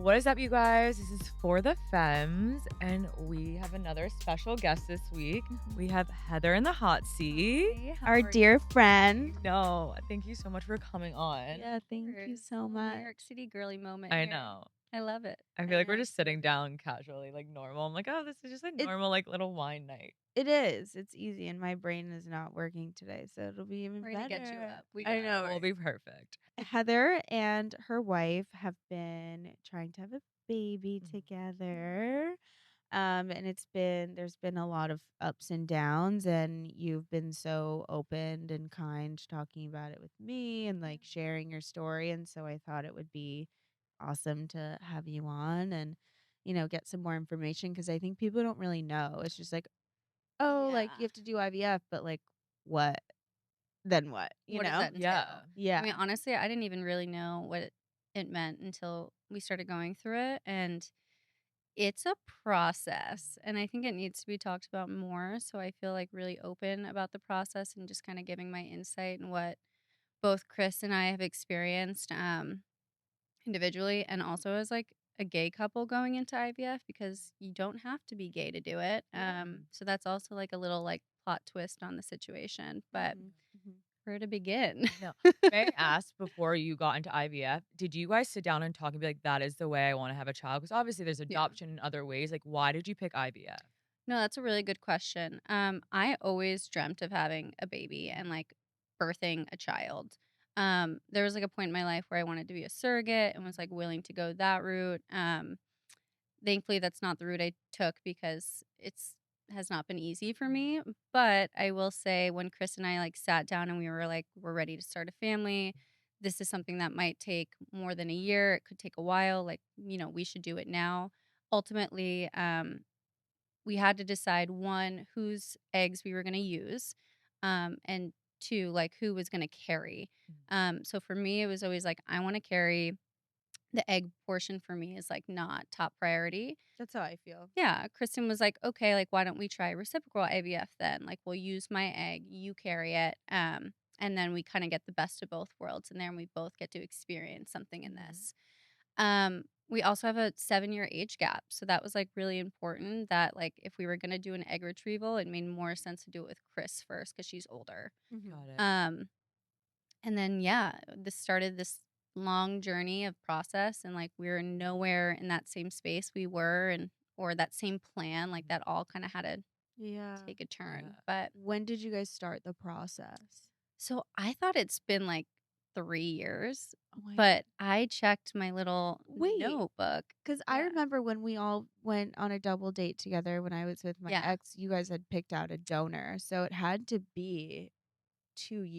What is up, you guys? This is For the Femmes, and we have another special guest this week. We have Heather in the hot seat. Hey, how Our are dear you? friend. No, thank you so much for coming on. Yeah, thank you Course. so Little much. New York City girly moment I here. know. I love it. I feel like we're just sitting down casually, like normal. I'm like, oh, this is just a normal, like little wine night. It is. It's easy, and my brain is not working today, so it'll be even We're better. gonna get you up. I know. We'll right? be perfect. Heather and her wife have been trying to have a baby Mhm. together. And there's been a lot of ups and downs, and you've been so open and kind talking about it with me and like sharing your story. And so I thought it would be awesome to have you on and, get some more information because I think people don't really know. It's just like, oh, like you Yeah. have to do IVF, but like what? Then what? What does that entail? Yeah. Yeah. I mean, honestly, I didn't even really know what it meant until we started going through it. And it's a process. And I think it needs to be talked about more. So I feel like really open about the process and just kind of giving my insight and what both Chris and I have experienced individually and also as like a gay couple going into IVF because you don't have to be gay to do it. So that's also like a little like plot twist on the situation. But Mhm. where to begin? No. May I ask, before you got into IVF, did you guys sit down and talk and be like, that is the way I want to have a child? Because obviously there's Yeah. adoption in other ways. Like, why did you pick IVF? No, that's a really good question. I always dreamt of having a baby and like birthing a child. There was like a point in my life where I wanted to be a surrogate and was like willing to go that route. Thankfully, that's not the route I took because it's has not been easy for me. But I will say, when Chris and I like sat down and we were like, we're ready to start a family. This is something that might take more than a year. It could take a while. Like, we should do it now. Ultimately, we had to decide, one, whose eggs we were going to use, and two, like who was going to carry. So for me, it was always like, I want to carry. The egg portion for me is like not top priority. That's how I feel. Yeah, Kristen was like, okay, like why don't we try reciprocal IVF then? Like we'll use my egg, you carry it, and then we kind of get the best of both worlds, and then we both get to experience something in this. We also have a 7-year age gap, so that was like really important. That like if we were gonna do an egg retrieval, it made more sense to do it with Chris first because she's older. Got it. And then yeah, this started this long journey of process, and like we were nowhere in that same space we were, and or that same plan. Like that all kind of had to Yeah. take a turn. Yeah. But When did you guys start the process? so I thought it's been like 3 years, Oh my but I checked my little Wait. notebook. Because I Yeah. remember when we all went on a double date together when I was with my Yeah. ex, you guys had picked out a donor. So it had to be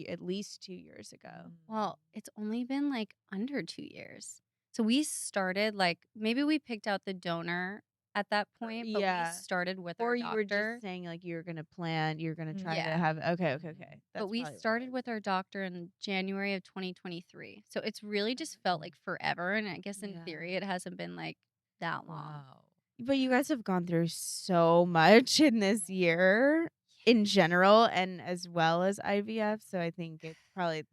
at least 2 years ago. Well, it's only been like under 2 years. So we started like maybe we picked out the donor at that point, but Yeah. we started with Or our you doctor. were just saying like you were going to plan, you're going to try to Yeah. have. Okay. But That's we probably what it started was. with our doctor in January of 2023. So it's really just felt like forever. And I guess in Yeah. theory, it hasn't been like that long. Wow. But you guys have gone through so much in this year in general and as well as IVF. So I think it probably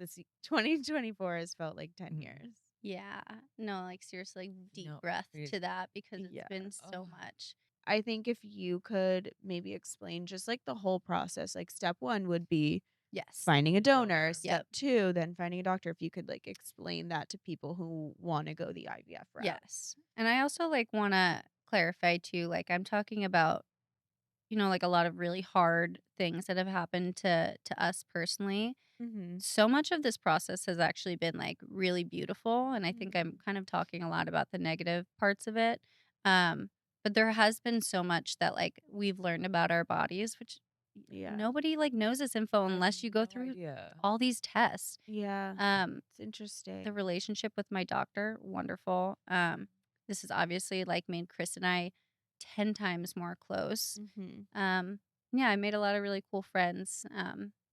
2024 has felt like 10 years. Yeah. No, like seriously, like deep No, breath crazy. to that because it's Yeah. been so Oh. much. I think if you could maybe explain just like the whole process, like step 1 would be Yes. finding a donor. Donor. Step 2, then finding a doctor. If you could like explain that to people who want to go the IVF route. Yes. And I also like want to clarify too, like I'm talking about, like a lot of really hard things that have happened to us personally. Mm-hmm. So much of this process has actually been like really beautiful, and I think I'm kind of talking a lot about the negative parts of it. But there has been so much that like we've learned about our bodies, which Yeah. nobody like knows this info unless you go through all these tests. Yeah. It's interesting. The relationship with my doctor, wonderful. This has obviously like made Chris and I 10 times more close. Mm-hmm. Yeah, I made a lot of really cool friends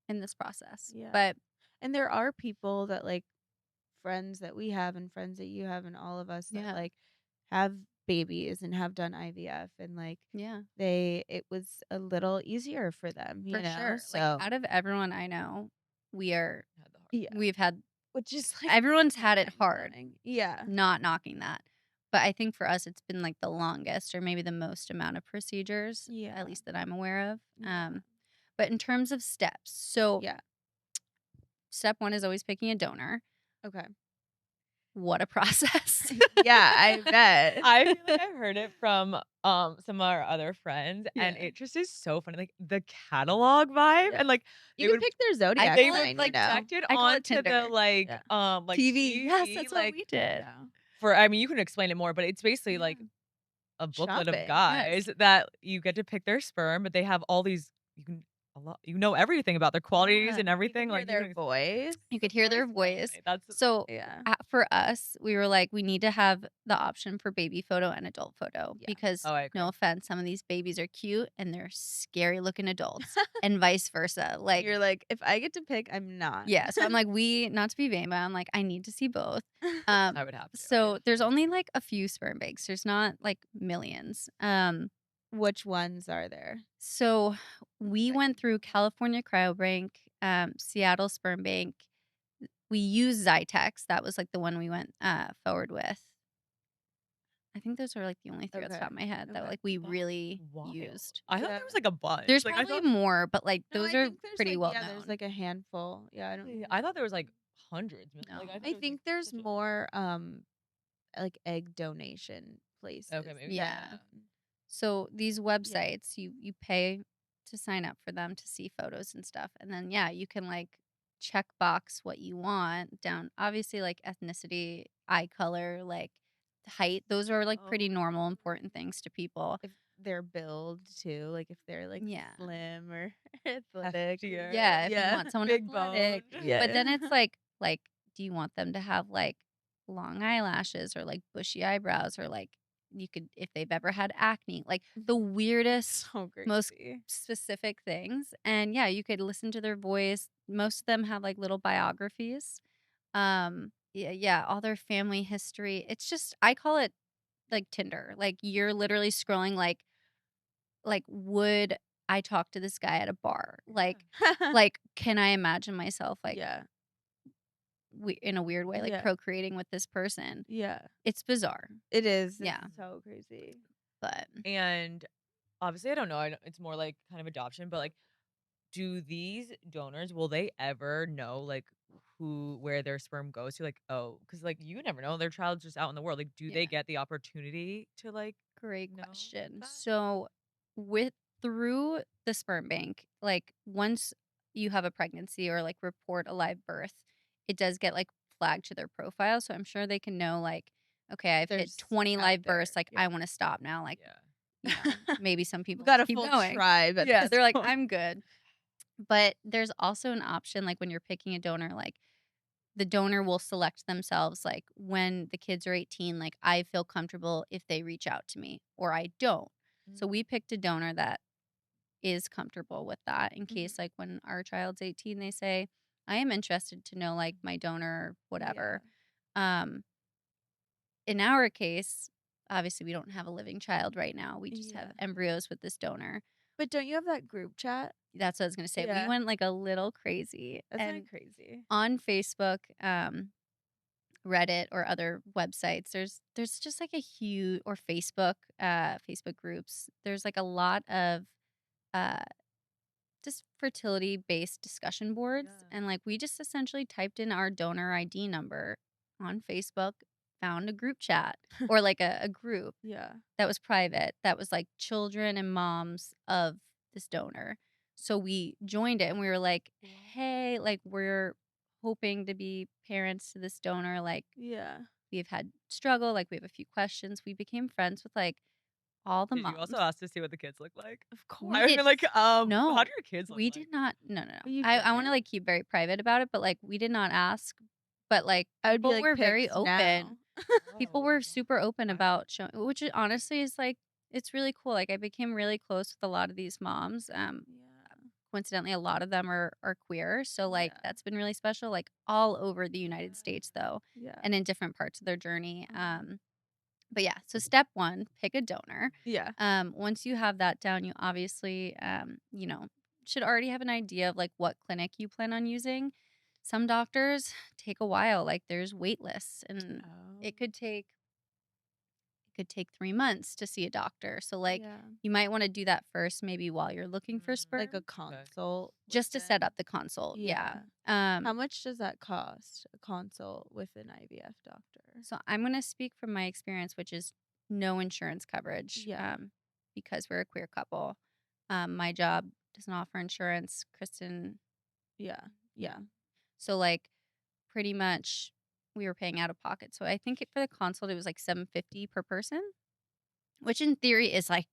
in this process. Yeah. But And there are people that like friends that we have and friends that you have and all of us that yeah, like have babies and have done IVF and like yeah, it was a little easier for them, for sure. So Like out of everyone I know, yeah, we've had which is like everyone's had it hard. mind-blowing. Yeah. Not knocking that. But I think for us, it's been like the longest or maybe the most amount of procedures, Yeah. at least that I'm aware of. Yeah. But in terms of steps, so Yeah. step one is always picking a donor. Okay. What a process. Yeah, I bet. I feel like I've heard it from some of our other friends, and Yeah. it just is so funny. Like the catalog vibe, Yeah. and like You they could would pick their zodiac they call it, would sign, like, project it I call it onto the Tinder. Yeah. like TV. Yes, TV, that's like what we did. Yeah. for I mean you can explain it more, but it's basically Yeah. like a booklet of Shopping. guys that you get to pick their sperm, but they have all these you know everything about their qualities Yeah. and everything. You can Like hear their voice. You could hear their voice. funny. That's So Yeah. for us, we were like, we need to have the option for baby photo and adult photo Yeah. because, oh, I agree. no offense, some of these babies are cute and they're scary looking adults, and vice versa. Like, You're like, if I get to pick, I'm not. yeah. So I'm like, not to be vain, but I'm like, I need to see both. I would have to. So there's only like a few sperm banks. There's not like millions. Which ones are there? So we That went you through know. California Cryobank, Seattle Sperm Bank. We used Zytex. That was like the one we went forward with. I think those are like the only three off the top of my head that Okay. like we That's really wild. used. I thought Yeah. there was like a bunch. There's like, probably I thought, more, but like No, those I are think there's pretty like, well yeah, known. there's like a handful. Yeah, I don't. I thought there was like hundreds. No. Like, thought I it was, think like, there's such a- more like egg donation places. Okay, maybe. Yeah. that. So these websites, you pay to sign up for them to see photos and stuff, and then yeah, you can like check box what you want down. Obviously, like ethnicity, eye color, like height. Those are like pretty normal, important things to people. If they're build too, like if they're like Yeah. slim or athletic. Heftier. Yeah, if you Yeah. want someone Big athletic. boned. Yeah. But then it's like, do you want them to have like long eyelashes or like bushy eyebrows or like you could if they've ever had acne, like the weirdest, So crazy. most specific things. And yeah, you could listen to their voice. Most of them have like little biographies. Yeah, all their family history. It's just I call it like Tinder. Like you're literally scrolling like would I talk to this guy at a bar? Like can I imagine myself like yeah. in a weird way like Yeah. procreating with this person? Yeah. It's bizarre, It is. Yeah. It's so crazy. but And obviously, I don't know. It's more like kind of adoption, but like, do these donors will they ever know like where their sperm goes to? Like, oh, because like you never know. Their child's just out in the world. Like, do they Yeah. get the opportunity to like? great know question. that? So through the sperm bank, like once you have a pregnancy or like report a live birth, it does get like flagged to their profile. So I'm sure they can know like, okay, I've hit There's 20 out live there, births. Like yeah. I want to stop now. Like, Yeah. you know, maybe some people We've got a keep full going. tribe. At Yeah, this they're like, point. I'm good. But there's also an option, like when you're picking a donor, like the donor will select themselves, like when the kids are 18, like I feel comfortable if they reach out to me or I don't. So we picked a donor that is comfortable with that in case, like when our child's 18, they say, I am interested to know like my donor, whatever. In our case, obviously we don't have a living child right now. We just have Yeah. embryos with this donor. But don't you have that group chat? That's what I was gonna say. Yeah. We went like a little crazy. That's and kind of crazy. on Facebook, Reddit or other websites, there's just like a huge or Facebook groups. There's like a lot of uh just fertility based discussion boards. Yeah. And like we just essentially typed in our donor ID number on Facebook, found a group chat or like a group Yeah. that was private that was like children and moms of this donor. So we joined it and we were like, hey, like we're hoping to be parents to this donor. Like Yeah. we've had struggle, like we have a few questions. We became friends with like all the Did moms. you also ask to see what the kids look like? Of We course. I did- mean, like, no, how do your kids look we like? did not. No. You I want to didn't? like keep very private about it, but like we did not ask. But like I would be people like, were very "Pics open. now." People Oh, were wow. super open I- about showing, which honestly is like it's really cool. Like I became really close with a lot of these moms. Yeah. Coincidentally, a lot of them are queer, so like Yeah. that's been really special. Like all over the United States though, Yeah. and in different parts of their journey. Mhm. But yeah, so step one, pick a donor. Yeah. Once you have that down, you obviously, should already have an idea of like what clinic you plan on using. Some doctors take a while, like there's wait lists, and it could take could take 3 months to see a doctor. So, like, Yeah. you might want to do that first, maybe while you're looking for sperm, Like a consult. just to with set them. up the consult. Yeah. Yeah. How much does that cost? A consult with an IVF doctor? So I'm going to speak from my experience, which is no insurance coverage. Yeah. Because we're a queer couple. My job doesn't offer insurance. Kristen, Yeah. Yeah. so like pretty much we were paying out of pocket. So I think for the consult it was like $750 per person, which in theory is like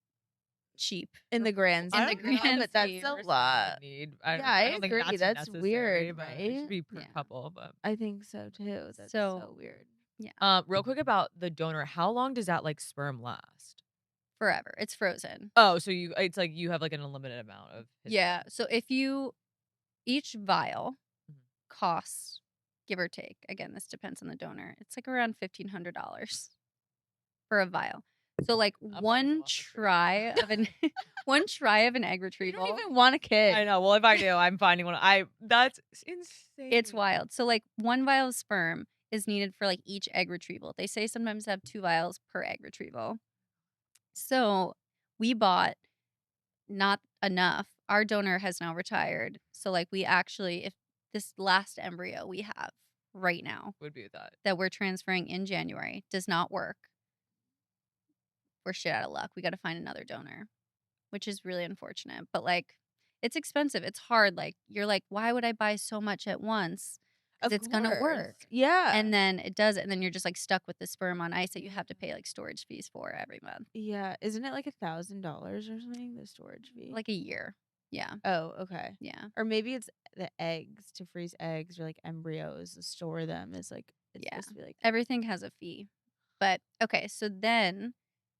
cheap. In the grand In scheme, the grand but that's scheme. a lot. Need. Yeah, I don't think agree. that's That's necessary, weird, but it right? should be per Yeah. couple. But I think so too. That's so weird. real quick about the donor, how long does that like sperm last? Forever. It's frozen. Oh, so it's like you have like an unlimited amount of his Yeah. sperm. So if you each vial Mhm. costs, give or take, again, this depends on the donor. It's like around $1,500 for a vial. So like one try of an one try of an egg You retrieval. don't even want a kid. I know. Well, if I do, I'm finding one. That's insane. It's wild. So like one vial of sperm is needed for like each egg retrieval. They say sometimes have 2 vials per egg retrieval. So we bought not enough. Our donor has now retired. So like we actually, if this last embryo we have right now Would be that we're transferring in January does not work, we're shit out of luck. We got to find another donor, which is really unfortunate. But like, it's expensive. It's hard. Like, you're like, why would I buy so much at once? Because it's going to work. Yeah. And then it does it. And then you're just like stuck with the sperm on ice that you have to pay like storage fees for every month. Yeah. Isn't it like $1,000 or something? The storage fee? Like a year. Yeah. Oh, okay. Yeah. Or maybe it's the eggs, to freeze eggs or like embryos, to store them is like, it's supposed to be like everything has a fee. But okay, so then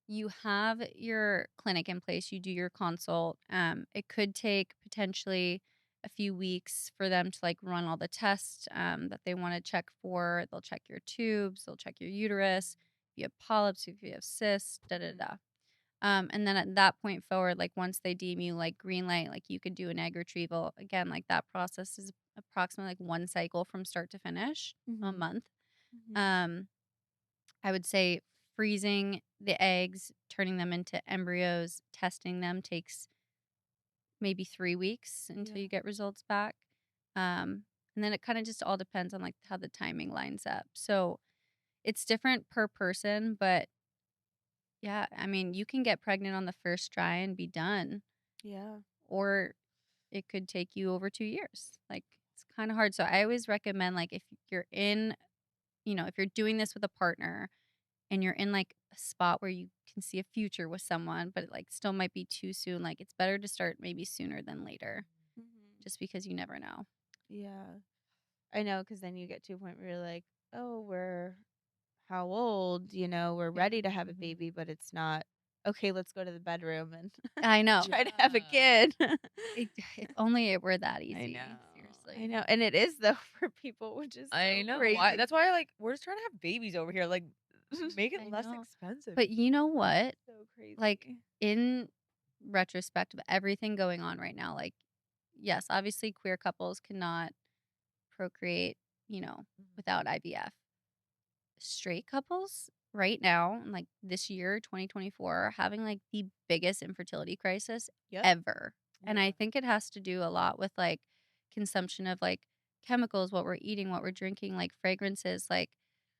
you have your clinic in place, you do your consult. It could take potentially a few weeks for them to like run all the tests that they want to check for. They'll check your tubes, they'll check your uterus, if you have polyps, if you have cysts, da da da. And then at that point forward, like once they deem you like green light, like you could do an egg retrieval. Again, like that process is approximately like 1 cycle from start to finish, a month. I would say freezing the eggs, turning them into embryos, testing them takes maybe 3 weeks until you get results back. And then it kind of just all depends on like how the timing lines up. So it's different per person, but yeah, I mean, you can get pregnant on the first try and be done. Yeah. Or it could take you over 2 years. Like, it's kind of hard. So I always recommend, like, if you're in, if you're doing this with a partner and you're in like a spot where you can see a future with someone, but it like still might be too soon, like it's better to start maybe sooner than later, just because you never know. Yeah. I know, because then you get to a point where you're like, oh, we're how old? We're ready to have a baby, but it's not, okay, let's go to the bedroom and I know. try to have a kid. If only it were that easy. I know. Seriously. I know. And it is, though, for people, which is I so know. crazy. That's why like we're just trying to have babies over here. Like make it I less know. expensive. But you know what? So crazy. Like, in retrospect of everything going on right now, like, yes, obviously queer couples cannot procreate, without IVF. Straight couples right now, like this year, 2024, are having like the biggest infertility crisis ever. And I think it has to do a lot with like consumption of like chemicals, what we're eating, what we're drinking, like fragrances, like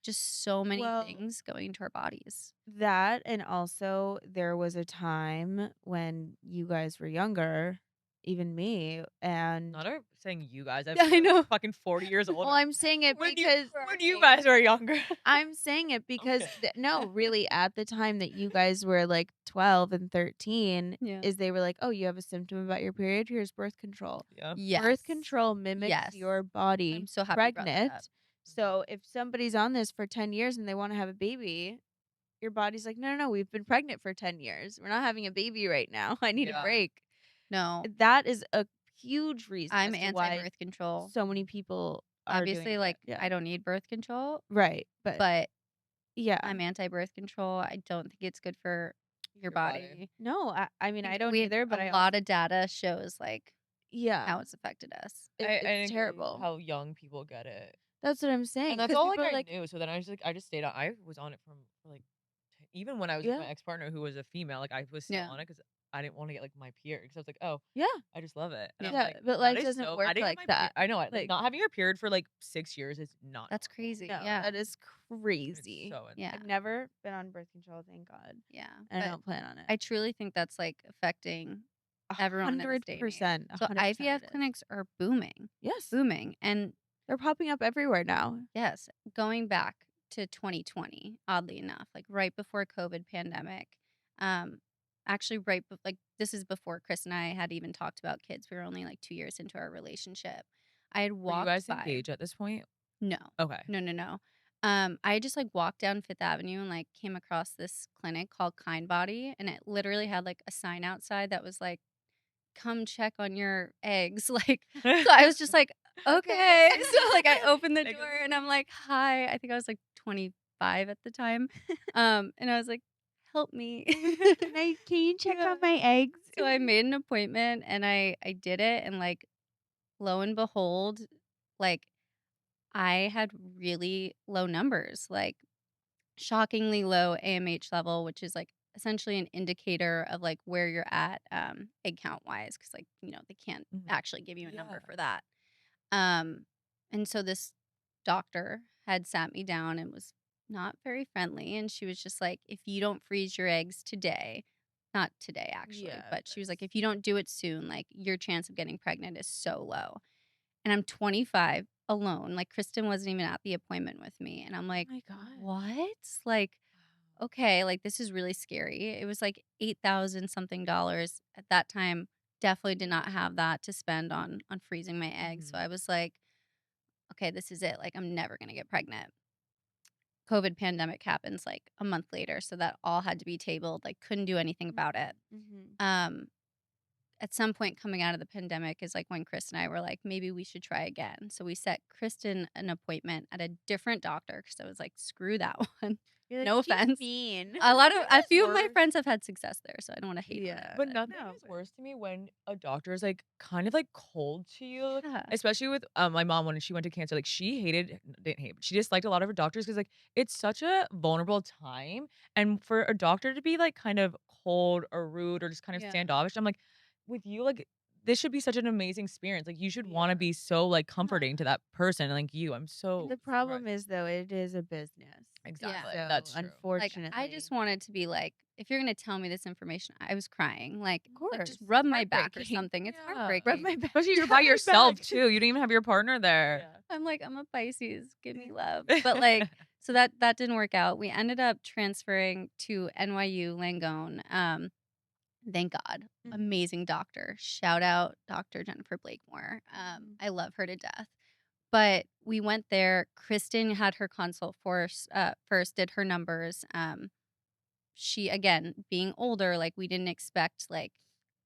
just so many things going into our bodies. That, and also there was a time when you guys were younger, even me, and Not saying you guys. I know. Fucking 40 years old. well, I'm saying it because when you guys were younger. I'm saying it because no, really, at the time that you guys were like 12 and 13, is they were like, oh, you have a symptom about your period, here's birth control. Yeah. Yes. Birth control mimics your body I'm so happy you brought that pregnant. up. So if somebody's on this for 10 years and they want to have a baby, your body's like, no, we've been pregnant for 10 years. We're not having a baby right now. I need a break. No. That is a huge reason. I'm as to why anti-birth control. so many people are obviously doing like it. I don't need birth control. Right. But yeah, I'm anti-birth control. I don't think it's good for your body. No, I mean, I don't either, but a lot of data shows like how it's affected us. It's terrible how young people get it. That's what I'm saying. And that's all like I knew. So then I just stayed on. I was on it for like even when I was with my Yeah. ex-partner who was a female, like, I was still Yeah. on it because I didn't wanna get, like, my period because I was like, "Oh, Yeah. I just love it." And I'm Yeah. Yeah, like, but "That life is doesn't so" I work didn't get like my that. I know, like, Like, not having your period for, like, 6 years is not That's normal. crazy. no, Yeah. that is It's crazy. so Yeah. I've never been on birth control, thank God. Yeah. And I But don't plan on it. I truly think that's like affecting everyone in this day and age. 100%. So 100% IVF it is. clinics are booming. Yes. Booming. And They're popping up everywhere now. yes, going back to 2020, oddly enough, like right before COVID pandemic, um, actually like this is before Chris and I had even talked about kids. We were only like 2 years into our relationship. I had Were you walked guys by. engaged at this point? No, Okay. no, no, no. I just like walked down Fifth Avenue and like came across this clinic called Kind Body, and it literally had like a sign outside that was like, "Come check on your eggs." Like, so I was just like, okay. So like I opened the Like, door and I'm like, "Hi." I think I was like 25 at the time. And I was like, "Help me." Can you check Yeah. on my eggs? So I made an appointment and I did it, and like lo and behold, like I had really low numbers, like shockingly low AMH level, which is like essentially an indicator of like where you're at egg count wise, because like they can't Mhm. actually give you a number Yeah. for that. Um, and so this doctor had sat me down and was not very friendly, and she was just like, if you don't freeze your eggs today, not today actually, Yeah, but she was like, if you don't do it soon, like your chance of getting pregnant is so low. And I'm 25 alone. Like Kristen wasn't even at the appointment with me. And I'm like, my God. what? Like, okay, like this is really scary. It was like 8,000 something dollars at that time. Definitely did not have that to spend on freezing my eggs. So Mhm. I was like, okay, this is it. Like I'm never gonna get pregnant. COVID pandemic happens like a month later, so that all had to be tabled. Like couldn't do anything about it. Mm-hmm. Um, at some point coming out of the pandemic is like when Chris and I were like, maybe we should try again. So we set Kristen an appointment at a different doctor because I was like, screw that one. You're like, No she's offense. mean. A few of my worse. friends have had success there, so I don't want to hate on it. Yeah. But nothing No, is but- worse to me when a doctor is like kind of like cold to you, Yeah. especially with my mom when she went to cancer. Like she didn't hate, but she disliked a lot of her doctors because like it's such a vulnerable time, and for a doctor to be like kind of cold or rude or just kind of Yeah. standoffish, I'm like, with you, like this should be such an amazing experience. Like you should want to Yeah. be so like comforting to that person, and like you, I'm so And the problem is, though, it is a business. exactly So, that's true. Like unfortunately. I just wanted to be like, if you're gonna tell me this information, I was crying. Like, Of course. just rub my back or Heartbreaking. something. It's Yeah. heartbreaking. Rub my back. Especially you're Rub by my yourself back. too. You didn't even have your partner there. I'm like, I'm a Pisces. Give me love. But like, so that didn't work out. We ended up transferring to NYU Langone. Thank God. Mhm. Amazing doctor. Shout out Dr. Jennifer Blakemore. Mhm. I love her to death. But we went there. Kristen had her consult first, did her numbers. She, again, being older, like we didn't expect like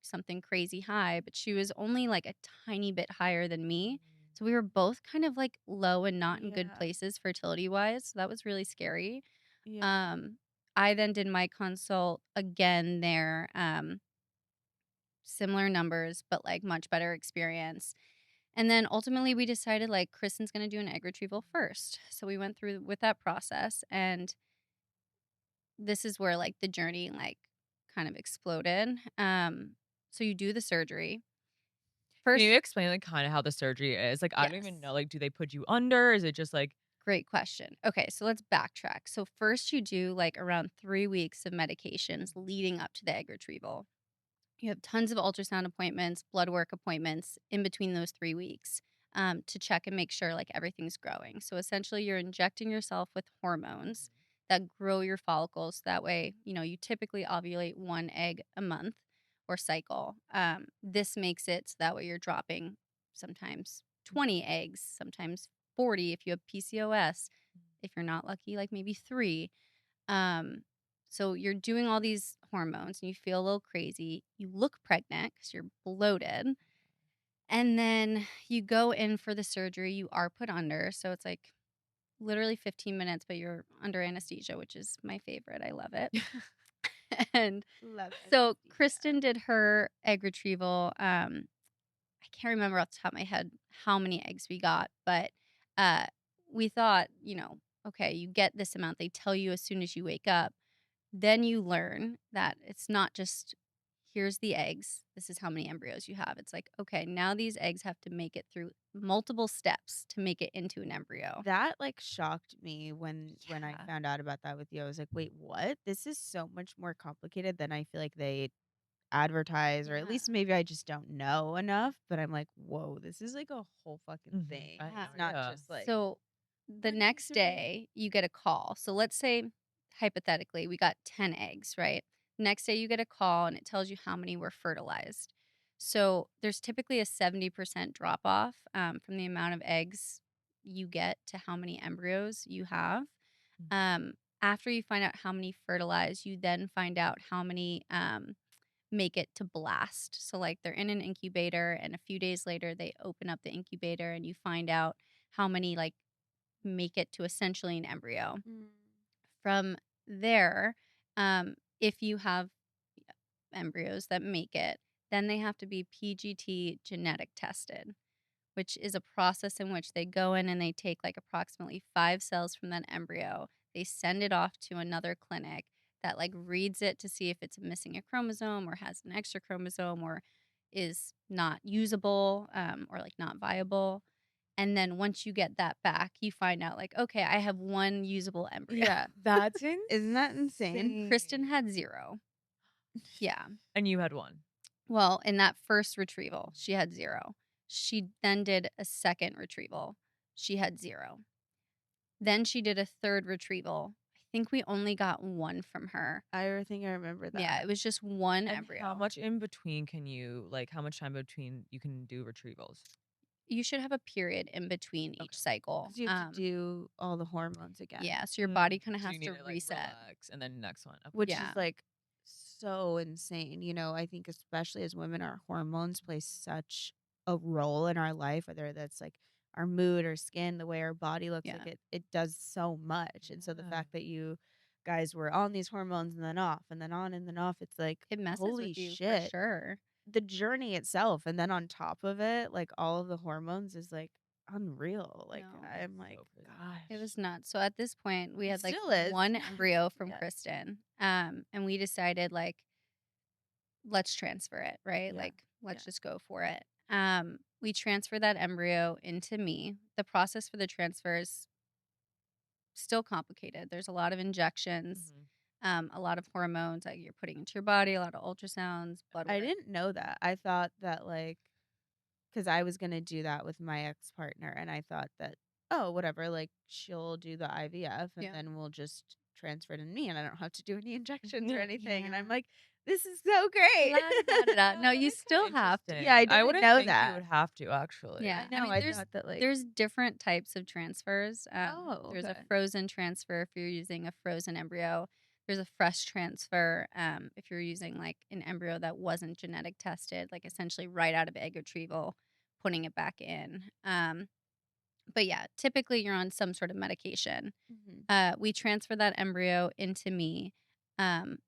something crazy high, but she was only like a tiny bit higher than me. So we were both kind of like low and not in good Yeah. places fertility wise. So that was really scary. Yeah. I then did my consult again there. Similar numbers, but like much better experience. And then ultimately we decided like Kristen's going to do an egg retrieval first. So we went through with that process, and this is where like the journey like kind of exploded. So you do the surgery. Can First, you explain like kind of how the surgery is? Like I don't even yes. know. Like, do they put you under? Is it just like Great question. Okay, so let's backtrack. So first you do like around 3 weeks of medications leading up to the egg retrieval. You have tons of ultrasound appointments, blood work appointments in between those 3 weeks to check and make sure like everything's growing. So essentially, you're injecting yourself with hormones that grow your follicles. That way, you typically ovulate one egg a month or cycle. This makes it so that way you're dropping sometimes 20 eggs, sometimes 40 if you have PCOS. If you're not lucky, like maybe 3. Um, so you're doing all these hormones and you feel a little crazy. You look pregnant because you're bloated. And then you go in for the surgery. You are put under. So it's like literally 15 minutes, but you're under anesthesia, which is my favorite. I love it. And Love so anesthesia. Kristen did her egg retrieval. I can't remember off the top of my head how many eggs we got, but we thought, okay, you get this amount. They tell you as soon as you wake up. then you learn that it's not just here's the eggs, this is how many embryos you have. It's like, okay, now these eggs have to make it through multiple steps to make it into an embryo. That, like, shocked me when I Yeah. found out about that with you. I was like, "Wait, what? This is so much more complicated than I feel like they advertise, or at Yeah. least maybe I just don't know enough." But I'm like, "Whoa, this is like a whole fucking thing. I had Yeah. It's no not idea. just like So the one, 2, next 3." day, you get a call. So let's say, hypothetically, we got 10 eggs, right? Next day, you get a call and it tells you how many were fertilized. So there's typically a 70% drop off from the amount of eggs you get to how many embryos you have. Mhm. Um, After you find out how many fertilized, you then find out how many make it to blast. So, like, they're in an incubator, and a few days later, they open up the incubator, and you find out how many, like, make it to essentially an embryo. Mm. From there, if you have embryos that make it, then they have to be PGT genetic tested, which is a process in which they go in and they take like approximately 5 cells from that embryo. They send it off to another clinic that like reads it to see if it's missing a chromosome or has an extra chromosome or is not usable or like not viable. And then once you get that back, you find out like, okay, I have one usable embryo. Yeah. That's Isn't that insane? insane. Kristen had 0. Yeah. And you had one. Well, in that first retrieval, she had 0. She then did a second retrieval. She had 0. Then she did a third retrieval. I think we only got 1 from her. I think I remember that. Yeah, it was just 1 And embryo. how much in between can you like? How much time between you can do retrievals? You should have a period in between each Okay. cycle. Because you have to do all the hormones again. Yeah, so your body kind of So has you need to to like reset. relax, and then next one. Okay. Which Yeah. is like so insane. I think especially as women, our hormones play such a role in our life, whether that's like our mood or skin, the way our body looks, Yeah. like it does so much. And so the Yeah. fact that you guys were on these hormones and then off and then on and then off, it's like, It messes holy with you for shit. sure. The journey itself, and then on top of it, like all of the hormones is like unreal. Like No. I'm like, So crazy. gosh. It was nuts. So at this point, we It had like still is. 1 embryo from Yeah. Kristen. And we decided like let's transfer it, right? Yeah. Like let's Yeah. just go for it. We transfer that embryo into me. The process for the transfer is still complicated. There's a lot of injections, a lot of hormones that you're putting into your body, a lot of ultrasounds, blood I work. didn't know that. I thought that, like, because I was gonna do that with my ex-partner, and I thought that, "Oh, whatever, like, she'll do the IVF, and Yeah. then we'll just transfer it in me, and I don't have to do any injections or anything," and Yeah. I'm like, "This is so great." La da da da. No, That you is kinda still have to. interesting. Yeah, I I didn't wouldn't know think you that. would have to actually. Yeah, I know, mean, I thought that, like there's different types of transfers. Oh, There's a okay. frozen transfer if you're using a frozen embryo. There's a fresh transfer if you're using like an embryo that wasn't genetic tested, like essentially right out of egg retrieval, putting it back in. But yeah, typically you're on some sort of medication. Mhm. We transfer that embryo into me. Um,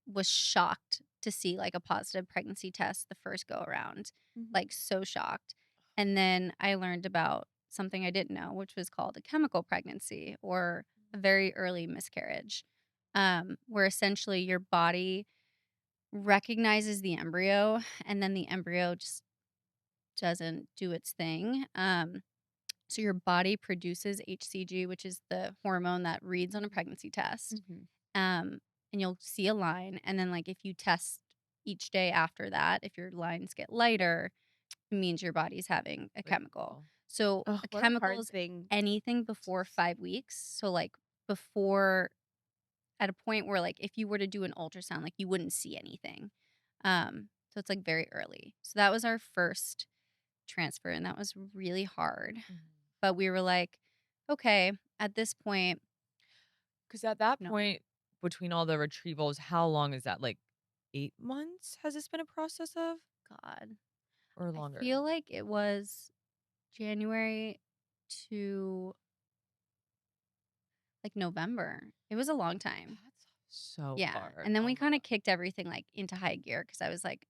was shocked to see like a positive pregnancy test the first go around, Mhm. like so shocked. And then I learned about something I didn't know, which was called a chemical pregnancy or a very early miscarriage, where essentially your body recognizes the embryo and then the embryo just doesn't do its thing. So your body produces HCG, which is the hormone that reads on a pregnancy test. Mhm. Um, and you'll see a line. And then, like, if you test each day after that, if your lines get lighter, it means your body's having a chemical. So, Ugh, a what a chemical hard is thing. anything before 5 weeks. So, like, before at a point where, like, if you were to do an ultrasound, like, you wouldn't see anything. So, it's like very early. So, that was our first transfer, and that was really hard. But we were like, okay, at this point, Because at that no, point, between all the retrievals, how long is that? Like 8 months? Has this been a process of God. or I longer? feel like it was January to like November. It was a long time. That's so Yeah. hard. And then Oh we my kind of God. kicked everything like into high gear because I was like,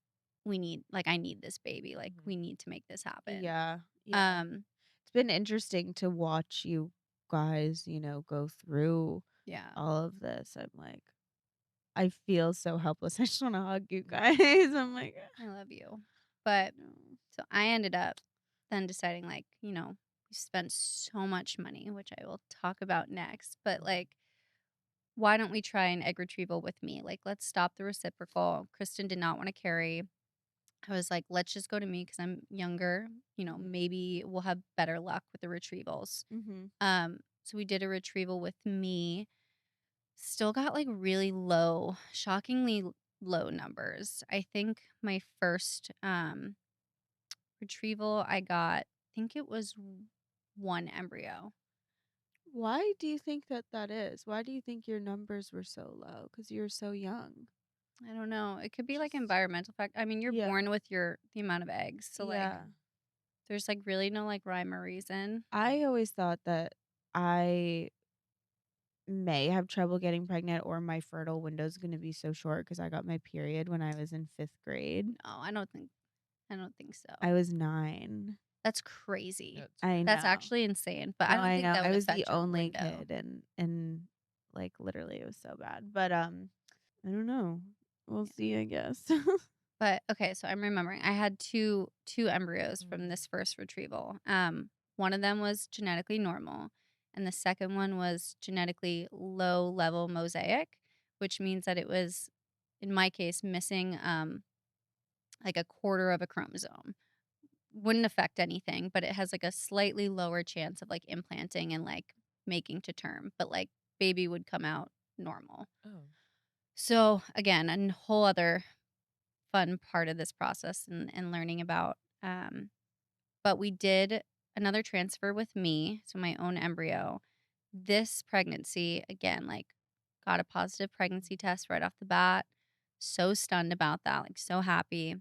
I need this baby. Like, Mhm. we need to make this happen. Yeah. Yeah. Um, It's been interesting to watch you guys, go through yeah. all of this. I'm like, I feel so helpless. I just want to hug you guys. I'm like, I love you. But no. so I ended up then deciding, like, we spent so much money, which I will talk about next. But like, why don't we try an egg retrieval with me? Like, let's stop the reciprocal. Kristen did not want to carry. I was like, let's just go to me because I'm younger. Maybe we'll have better luck with the retrievals. Mm-hmm. So we did a retrieval with me. Still got like really low, shockingly low numbers. I think my first retrieval I got, I think it was one embryo. Why do you think that is? Why do you think your numbers were so low? Because you're so young. I don't know. It could be like Just environmental fact. I mean, you're yeah, born with the amount of eggs. So like yeah. there's like really no like rhyme or reason. I always thought that I may have trouble getting pregnant or my fertile window is going to be so short because I got my period when I was in 5th grade. No, I don't think so. I was 9. That's crazy. That's I crazy. That's know. actually insane. But I No, don't I think know. that I would was the affect your only window. kid and like literally it was so bad. But I don't know. We'll see, I guess. But okay, so I'm remembering I had two embryos from Mm. this first retrieval. One of them was genetically normal, and the second one was genetically low level mosaic, which means that it was, in my case, missing like a quarter of a chromosome. Wouldn't affect anything, but it has like a slightly lower chance of like implanting and like making to term, but like baby would come out normal. Oh. So again, a whole other fun part of this process and learning about. But we did another transfer with me, so my own embryo. This pregnancy, again, like got a positive pregnancy test right off the bat. So stunned about that, like so happy.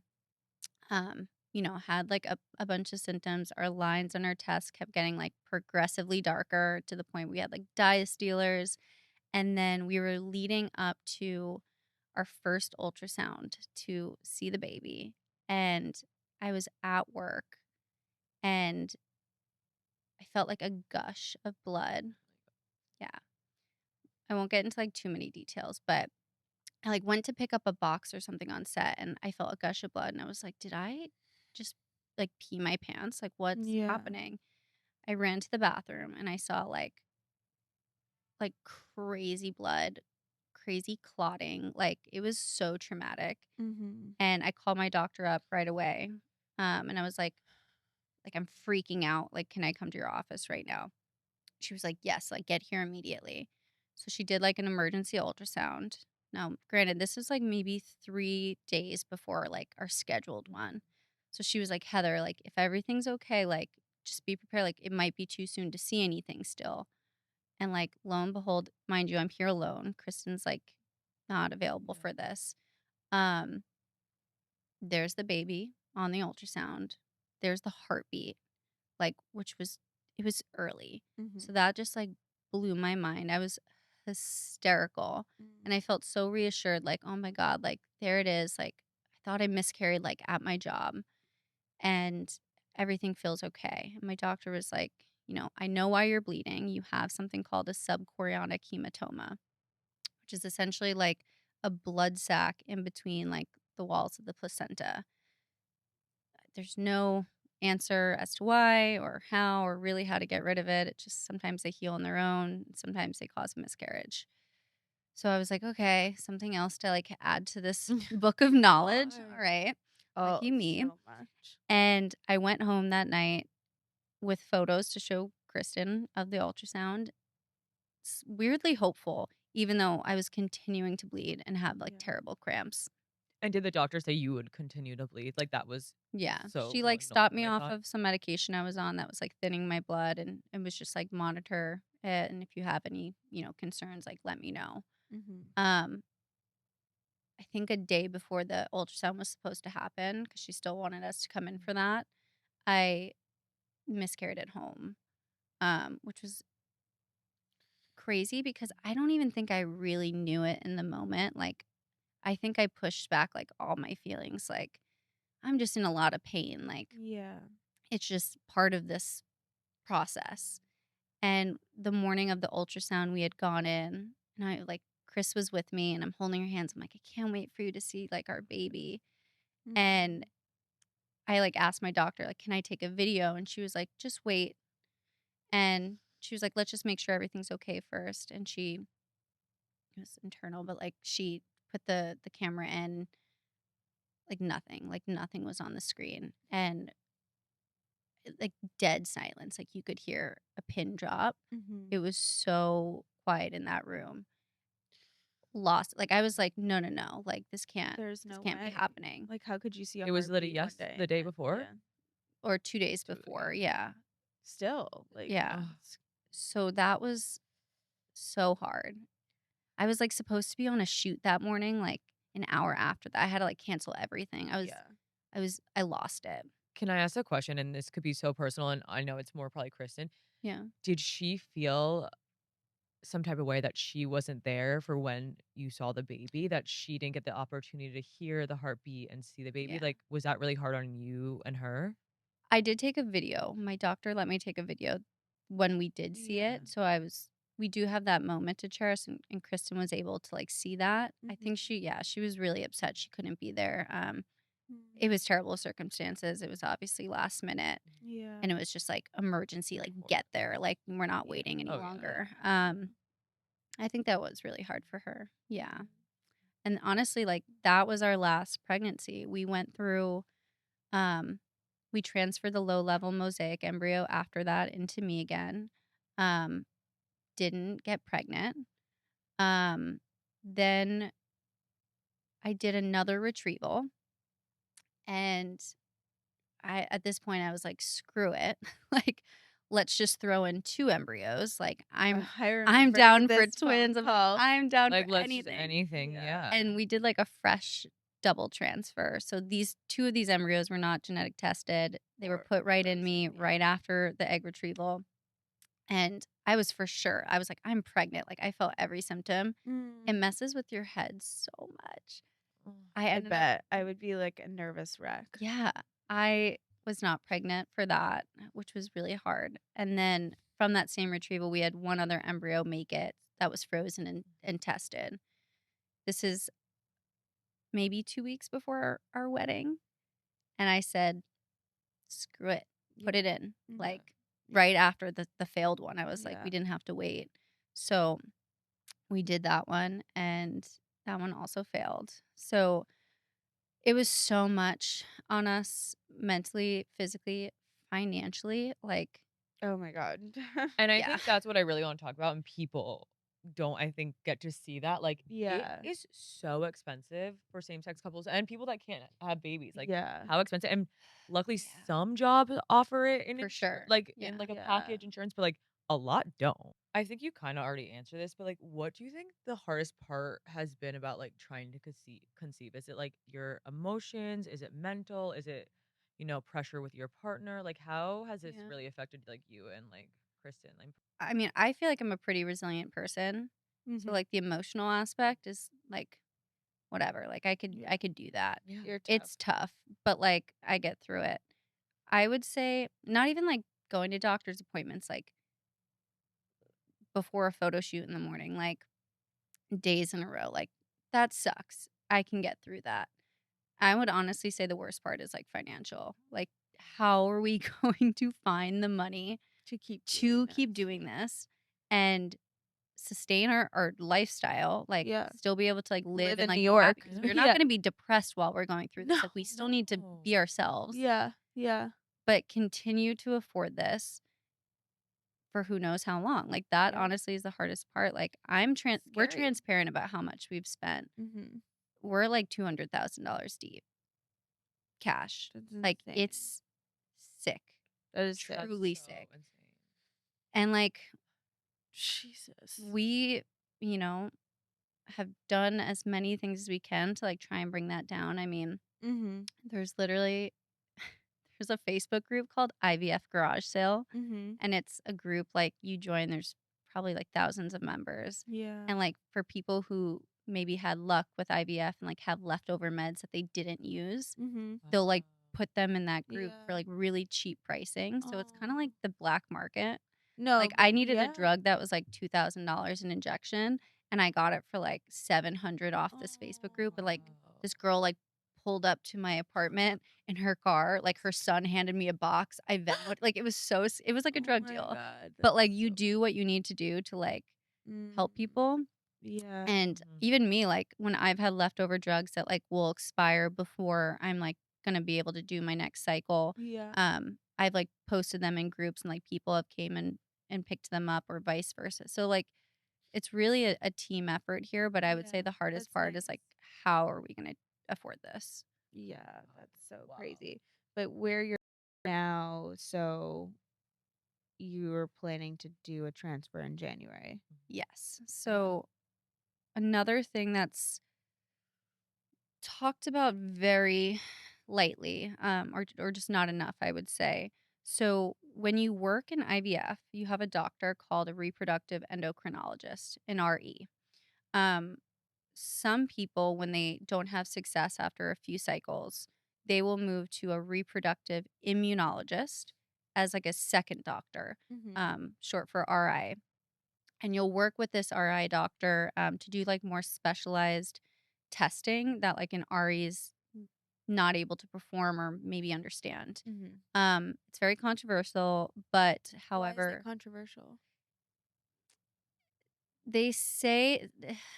Had like a bunch of symptoms. Our lines on our tests kept getting like progressively darker to the point we had like dye stealers. And then we were leading up to our first ultrasound to see the baby. And I was at work and I felt like a gush of blood. Yeah. I won't get into like too many details, but I like went to pick up a box or something on set and I felt a gush of blood and I was like, did I just like pee my pants? Like what's Yeah. happening? I ran to the bathroom and I saw like crazy blood, crazy clotting. Like it was so traumatic. Mhm. And I called my doctor up right away. And I was like I'm freaking out. Like, can I come to your office right now? She was like, yes, like get here immediately. So she did like an emergency ultrasound. Now, granted, this was like maybe 3 days before like our scheduled one. So she was like, Heather, like if everything's okay, like just be prepared. Like it might be too soon to see anything still. And like lo and behold, mind you, I'm here alone. Kristen's like not available Yeah. for this. Um, there's the baby on the ultrasound. There's the heartbeat, like which was it was early. So Mhm. that just like blew my mind. I was hysterical. And I felt so reassured, like, oh my God, like there it is. Like I thought I miscarried like at my job and everything feels okay. And my doctor was like, I know why you're bleeding. You have something called a subchorionic hematoma, which is essentially like a blood sac in between like the walls of the placenta. There's no answer as to why or how or really how to get rid of it. It just sometimes they heal on their own, sometimes they cause a miscarriage. So I was like, okay, something else to like add to this book of knowledge. All Why? right. Oh, Lucky me. so much. And I went home that night with photos to show Kristen of the ultrasound. Weirdly hopeful, even though I was continuing to bleed and have like Yeah. terrible cramps. And did the doctor say you would continue to bleed? Like that was Yeah. so She like probably stopped normal, me I off thought. of some medication I was on that was like thinning my blood and it was just like monitor it and if you have any, concerns, like let me know. Mhm. Um I think a day before the ultrasound was supposed to happen because she still wanted us to come in for that, I miscarried at home. Which was crazy because I don't even think I really knew it in the moment. Like I think I pushed back like all my feelings like I'm just in a lot of pain. Like Yeah. it's just part of this process. And the morning of the ultrasound, we had gone in, and I like Chris was with me, and I'm holding her hands. I'm like, I can't wait for you to see like our baby. Mhm. And I like asked my doctor, like, can I take a video? And she was like, just wait. And she was like, let's just make sure everything's okay first. And it was internal, but like she put the camera in, like nothing was on the screen. And like dead silence. Like you could hear a pin drop. Mhm. It was so quiet in that room. Lost. Like I was like, no, no, no. Like There's this no can't be way. happening. Like, how could you see a It was literally heartbeat one day the and day then before? Or 2 days 2 before. days. Yeah. still, like, Yeah. Ugh. So that was so hard. I was like supposed to be on a shoot that morning, like an hour after that. I had to like cancel everything. I lost it. Can I ask a question? And this could be so personal, and I know it's more probably Kristen. Yeah. Did she feel some type of way that she wasn't there for when you saw the baby, that she didn't get the opportunity to hear the heartbeat and see the baby? Yeah. Like, was that really hard on you and her? I did take a video. My doctor let me take a video when we did see Yeah. it. So we do have that moment to cherish, and Kristen was able to like see that. I think she was really upset she couldn't be there. It was terrible circumstances. It was obviously last minute, Yeah. and it was just like emergency, like course. get there, like we're not Yeah. waiting any Oh, yeah. longer. I think that was really hard for her. Yeah. And honestly, like that was our last pregnancy. We went through um we transferred the low level mosaic embryo after that into me again. Um didn't get pregnant. Then I did another retrieval, and I at this point I was like, screw it. Like let's just throw in 2 embryos. Like I I'm remember down for this phone twins. I'm like, call. I'm down Like, for let's just anything. anything. Yeah. Yeah. And we did like a fresh double transfer. So these 2 of these embryos were not genetic tested. They were Or put right in me frozen, yeah. right after the egg retrieval. And I was for sure. I was like, I'm pregnant. Like I felt every symptom. It messes with your head so much. I I ended up, bet I would be like a nervous wreck. yeah, I was not pregnant for that, which was really hard. And then from that same retrieval, we had one other embryo make it that was frozen and tested. This is maybe 2 weeks before our wedding. And I said, screw it, put it in. Yeah. Like Yeah. right after the failed one, I was like, Yeah. we didn't have to wait. So we did that one, and that one also failed. So it was so much on us mentally, physically, financially. Like, Oh my god. And I yeah. think that's what I really want to talk about, and people don't, I think, get to see that. Like, Yeah. it is so expensive for same-sex couples and people that can't have babies. Like, Yeah. how expensive. And luckily Yeah. some jobs offer it in For sure. like Yeah. in like a Yeah. package insurance, but like a lot don't. I think you kind of already answered this, but like, what do you think the hardest part has been about like trying to conceive? Is it like your emotions? Is it mental? Is it, pressure with your partner? Like, how has this Yeah. really affected like you and like Kristen? Like, I mean, I feel like I'm a pretty resilient person. So like the emotional aspect is like whatever. Like I could do that. yeah. You're tough. It's tough, but like I get through it. I would say not even like going to doctor's appointments like before a photo shoot in the morning, like days in a row. Like that sucks. I can get through that. I would honestly say the worst part is like financial. Like how are we going to find the money to keep doing this and sustain our lifestyle, like Yeah. still be able to like live Live in and like New be York. happy, 'cause we're not Yeah. going to be depressed while we're going through this. Like we No. still need to No. be ourselves, Yeah. Yeah. but continue to afford this for who knows how long. Like that Yeah. honestly is the hardest part. Like we're Scary. transparent about how much we've spent. Mm-hmm. We're like $200,000 deep cash. That's Like insane. it's sick. That is sick. That's Truly so sick. insane. And like Jesus. we, you know, have done as many things as we can to like try and bring that down. I mean, Mm-hmm. there's literally there's a Facebook group called IVF Garage Sale, Mm-hmm. and it's a group like you join, there's probably like thousands of members. Yeah. And like for people who maybe had luck with IVF and like have leftover meds that they didn't use, Mm-hmm. they'll like put them in that group for Yeah. like really cheap pricing. So it's kind of Aw. like the black market. No, Like but I needed a yeah. drug that was like $2,000 an injection, and I got it for like 700 off this Facebook group. And like this girl like pulled up to my apartment in her car, like her son handed me a box. I Venmoed, like it was like a drug deal. God, But like you do what you need to do to like help people. Yeah. And even me, like when I've had leftover drugs that like will expire before I'm like gonna be able to do my next cycle, Yeah. I've like posted them in groups and like people have came and picked them up or vice versa. So like it's really a team effort here, but I would say Yeah, the hardest that's part is nice. like how are we gonna afford this? Yeah, that's so crazy. But where you're now, so you're planning to do a transfer in January. Yes. So another thing that's talked about very lightly, or just not enough, I would say. So when you work in IVF, you have a doctor called a reproductive endocrinologist, an RE. Um, some people, when they don't have success after a few cycles, they will move to a reproductive immunologist as like a second doctor, short for RI. And you'll work with this RI doctor to do like more specialized testing that like an RE's not able to perform or maybe understand. It's very controversial, but Why is however, it controversial? they say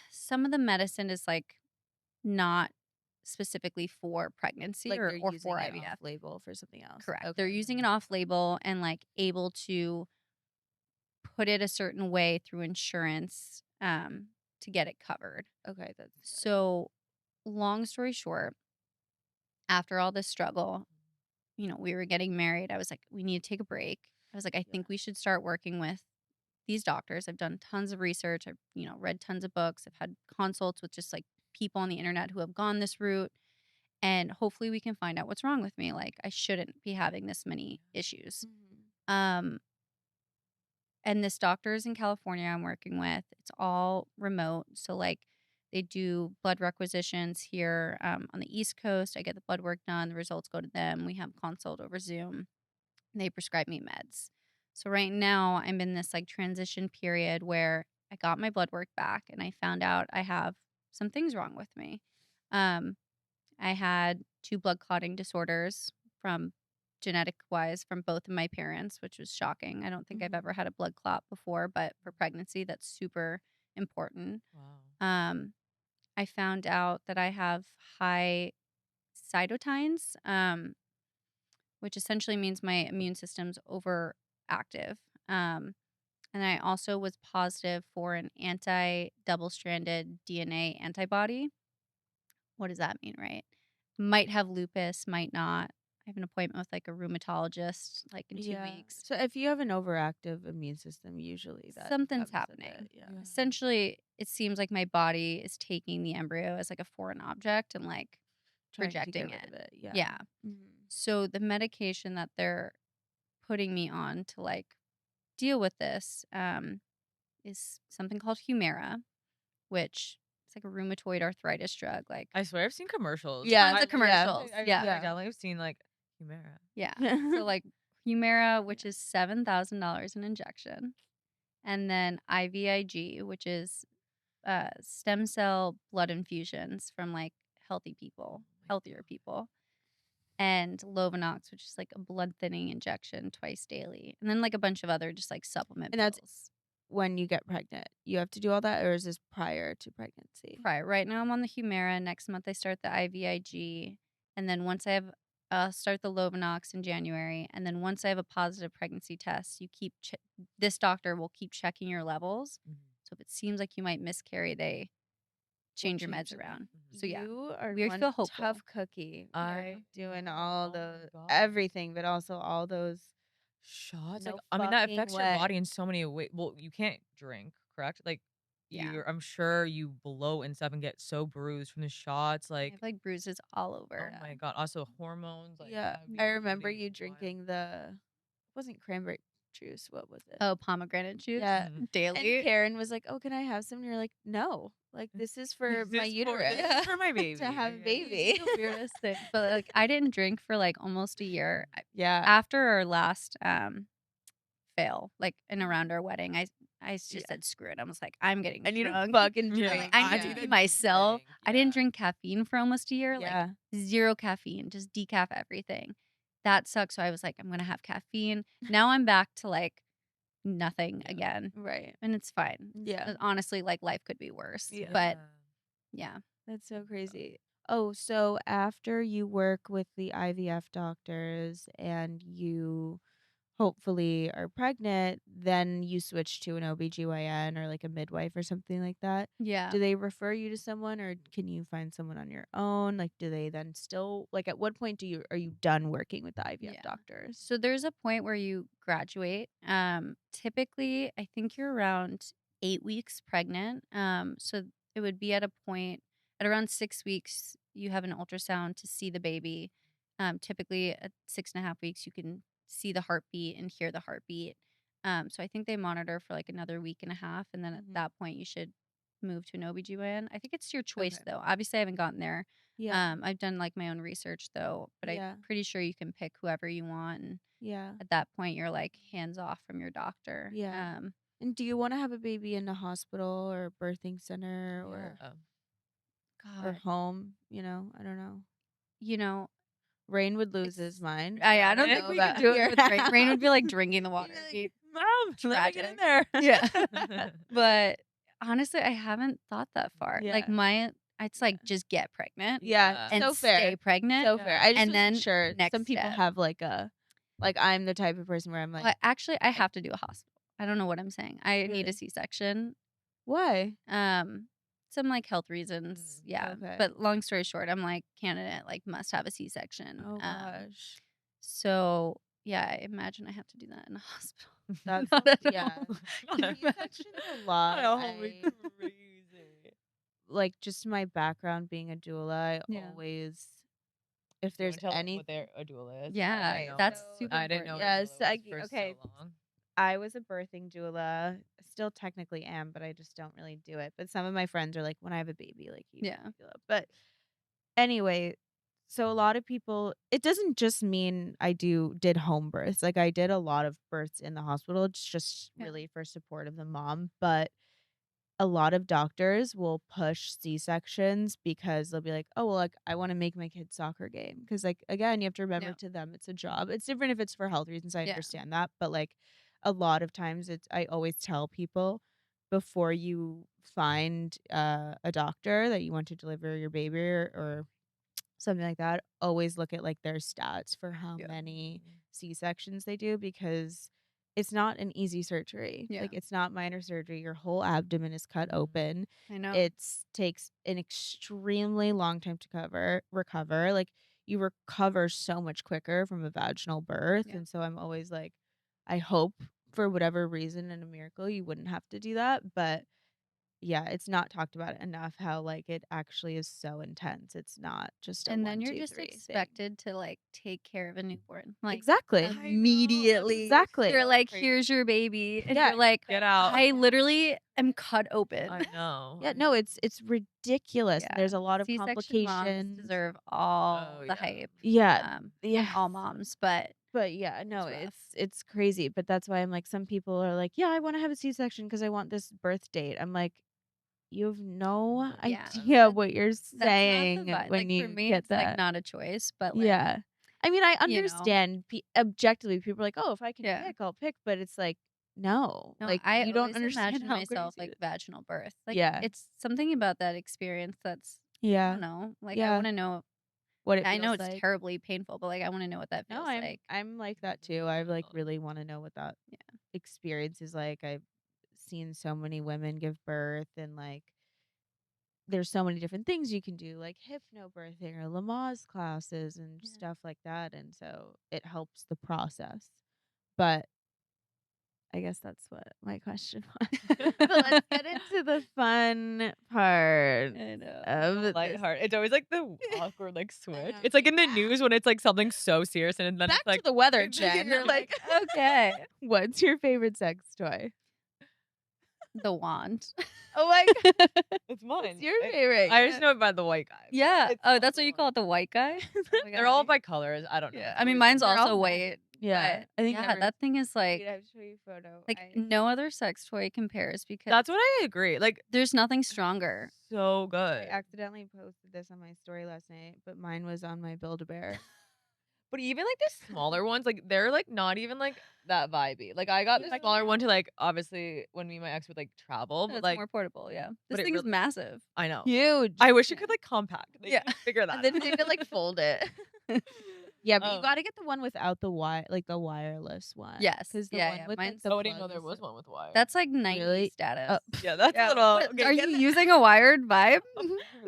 some of the medicine is like not specifically for pregnancy Like they're or using for it IVF. off label for something else. Correct. Okay. They're using it off label and like able to put it a certain way through insurance to get it covered. Okay, that's So, long story short, after all this struggle, we were getting married. I was like, we need to take a break. I was like, I think we should start working with these doctors. I've done tons of research. I've, read tons of books. I've had consults with just like people on the internet who have gone this route. And hopefully we can find out what's wrong with me. Like I shouldn't be having this many issues. Um, and this doctor is in California I'm working with. It's all remote. So like they do blood requisitions here on the East Coast. I get the blood work done. The results go to them. We have consult over Zoom. And they prescribe me meds. So right now I'm in this like transition period where I got my blood work back and I found out I have some things wrong with me. Um, I had 2 blood clotting disorders from genetic wise from both of my parents, which was shocking. I don't think I've ever had a blood clot before, but for pregnancy, that's super important. Wow. I found out that I have high cytokines, which essentially means my immune system's overactive. And I also was positive for an anti double stranded DNA antibody. What does that mean, right? Might have lupus, might not. I have an appointment with like a rheumatologist like in 2 weeks. So if you have an overactive immune system, usually that Something's happens with happening. it. Yeah. Essentially, it seems like my body is taking the embryo as like a foreign object and like Trying to rejecting get rid of it. it. Yeah. Yeah. So the medication that they're putting me on to like deal with this is something called Humira, which it's like a rheumatoid arthritis drug. Like I swear I've seen commercials. Yeah, tons of commercials. I Yeah. definitely have seen like Humira. Yeah. So like Humira, which is $7,000 an injection, and then IVIG, which is stem cell blood infusions from like healthier people, and Lovenox, which is like a blood thinning injection twice daily, and then like a bunch of other just like supplement And that's pills. when you get pregnant. You have to do all that, or is this prior to pregnancy? Right now I'm on the Humira. Next month I start the IVIG, and then once I have start the Lovenox in January, and then once I have a positive pregnancy test, you keep this doctor will keep checking your levels. So if it seems like you might miscarry, they change your meds around. So yeah, You are we one feel hopeful. tough cookie. You're doing all oh my the God. everything, but also all those Shots. no Like I mean that fucking affects your way. body in so many ways. Well, you can't drink, correct? Like Yeah. I'm sure you bloat and stuff and get so bruised from the shots. I Like have like bruises all over. oh my God. Also hormones. Like Yeah, that'd be I remember pretty you wild. drinking it wasn't cranberry juice. What was it? Oh, pomegranate juice Yeah. daily. And Karen was like, "Oh, can I have some?" And you're like, "No, like this is for This my is uterus this is for my baby. to have a Yeah. baby." The weirdest thing. But like I didn't drink for like almost a year. Yeah. After our last fail, like in around our wedding, I just said screw it. I was like, I'm getting I need to drunk. fucking You're drink. I need I to need be to myself. drink, I didn't yeah. drink caffeine for almost a year. Yeah. Like 0 caffeine, just decaf everything. That sucks. So I was like, I'm gonna have caffeine. Now I'm back to like nothing again, Right. and it's fine. Yeah. Honestly, like life could be worse. Yeah. But yeah, That's so crazy. Oh, so after you work with the IVF doctors and you hopefully are pregnant, then you switch to an OBGYN or like a midwife or something like that. yeah. Do they refer you to someone or can you find someone on your own? Like do they then still like at what point are you done working with the IVF Yeah. doctors? So there's a point where you graduate. Typically, I think you're around 8 weeks pregnant. So it would be at a point at around 6 weeks, you have an ultrasound to see the baby. Typically at 6.5 weeks, you can see the heartbeat and hear the heartbeat. So I think they monitor for like another week and a half, and then at Mhm. that point, you should move to an OBGYN. I think it's your choice Okay. though. Obviously, I haven't gotten there. Yeah. I've done like my own research though, but Yeah. I'm pretty sure you can pick whoever you want. And Yeah. at that point, you're like hands off from your doctor. Yeah. And do you want to have a baby in a hospital or birthing center or God, home? I don't know. you know, Rain would lose his mind. I so don't know think we about could do your it with Rain. Rain would be like drinking the water. You'd be It'd be Mom, let me get in tragic. there. Yeah. But honestly, I haven't thought that far. Like Yeah. it's like just get pregnant. Yeah, And so fair. stay pregnant. So fair. I just And wasn't then sure. next Some people step. have like I'm the type of person where I'm like, Well, actually, I have to do a hospital. I don't know what I'm saying. I need Really? a C-section. why? Some like health reasons. Yeah. Okay. But long story short, I'm like candidate, like must have a C-section. Oh gosh. So yeah, I imagine I have to do that in a hospital. That's Not at yeah. home. C-section's a lot. Holy crazy. Like just my background being a doula, I Yeah. always if Do you there's wanna tell any what a doula is? Yeah, I know. that's so- super I didn't know important. what a Yes, doula was for okay. so long. I was a birthing doula. Still technically am, but I just don't really do it. But some of my friends are like, when I have a baby, like you Yeah. do doula. But anyway, so a lot of people it doesn't just mean I did home births. Like I did a lot of births in the hospital. It's just Yeah. really for support of the mom. But a lot of doctors will push C-sections because they'll be like, oh, well, like I want to make my kid's soccer game. Because like again, you have to remember Yeah. to them it's a job. It's different if it's for health reasons. I Yeah. understand that. But like a lot of times I always tell people before you find a doctor that you want to deliver your baby or something like that, always look at like their stats for how Yeah. many C-sections they do because it's not an easy surgery. Yeah. Like it's not minor surgery. Your whole abdomen is cut open. I know. It takes an extremely long time to recover. Like you recover so much quicker from a vaginal birth. Yeah. And so I'm always like, I hope for whatever reason in a miracle you wouldn't have to do that. But yeah, it's not talked about enough how like it actually is so intense. It's not just a And 1, then you're 2, just 3 thing. expected to like take care of a newborn. Like Exactly. I know, that's immediately. Exactly. They're like, crazy. here's your baby. And Yeah. you're like, Get out. I literally am cut open. I know. Yeah, no, it's ridiculous. Yeah. There's a lot of C-section moms complications. deserve all Oh, the yeah. hype. Yeah, And yeah. all moms, but Yeah, no, It's rough. it's crazy. But that's why I'm like, some people are like, yeah, I want to have a C-section because I want this birth date. I'm like, you have no Yeah. idea what you're that's saying not the vibe. when Like you for me, get it's that. like not a choice, but like Yeah. I mean, I you know. understand objectively people are like, oh, if I can Yeah. pick, I'll pick. But it's like, no. No, like I you don't always understand imagine how myself crazy like it is. vaginal birth. Like Yeah. it's something about that experience that's I Yeah. don't know. Like I Yeah. want to know. What it I know feels it's like. terribly painful, but like I want to know what that No, feels like. I'm like that too. I like really want to know what that experience is like. I've seen so many women give birth and like there's so many different things you can do, like hypnobirthing or Lamaze classes and Yeah. stuff like that. And so it helps the process. But I guess that's what my question was. But let's get into the fun part I know. of this. Lighthearted. It's always like the awkward like switch. know. It's like in the news when it's like something so serious and then Back it's like to the weather, it's Jen. you're like, Okay. what's your favorite sex toy? The wand. Oh my god, it's mine. what's your favorite? I just know it by the white guy. Yeah. It's Oh, all that's the what you one. call it, the white guy? Oh my They're all God. by colors. I don't know. Yeah. It's I mean, always mine's been- They're also all white. Yeah, But I think yeah, that thing is Wait, like I have to show you a photo. no other sex toy compares because That's what I agree. Like, there's nothing stronger. so I good. accidentally posted this on my story last night, but mine was on my Build-A-Bear. But even like the smaller ones, like they're like not even like that vibey. Like I got the Yeah. smaller one to like obviously when me and my ex would like travel, but It's like more portable, yeah. but This it thing is really- massive. I know. Huge. I wish it Yeah. could like compact. They Yeah. need to figure that. They out. need to like fold it. Yeah, but you Um, got to get the one without the the wireless one. Yes. because the Yeah, one yeah, with like mine's- the Oh, I didn't know plug there is was so- one with wire. That's like 90s Really? status. Yeah, that's Yeah, a little. what- Okay, are get you that- using a wired vibe?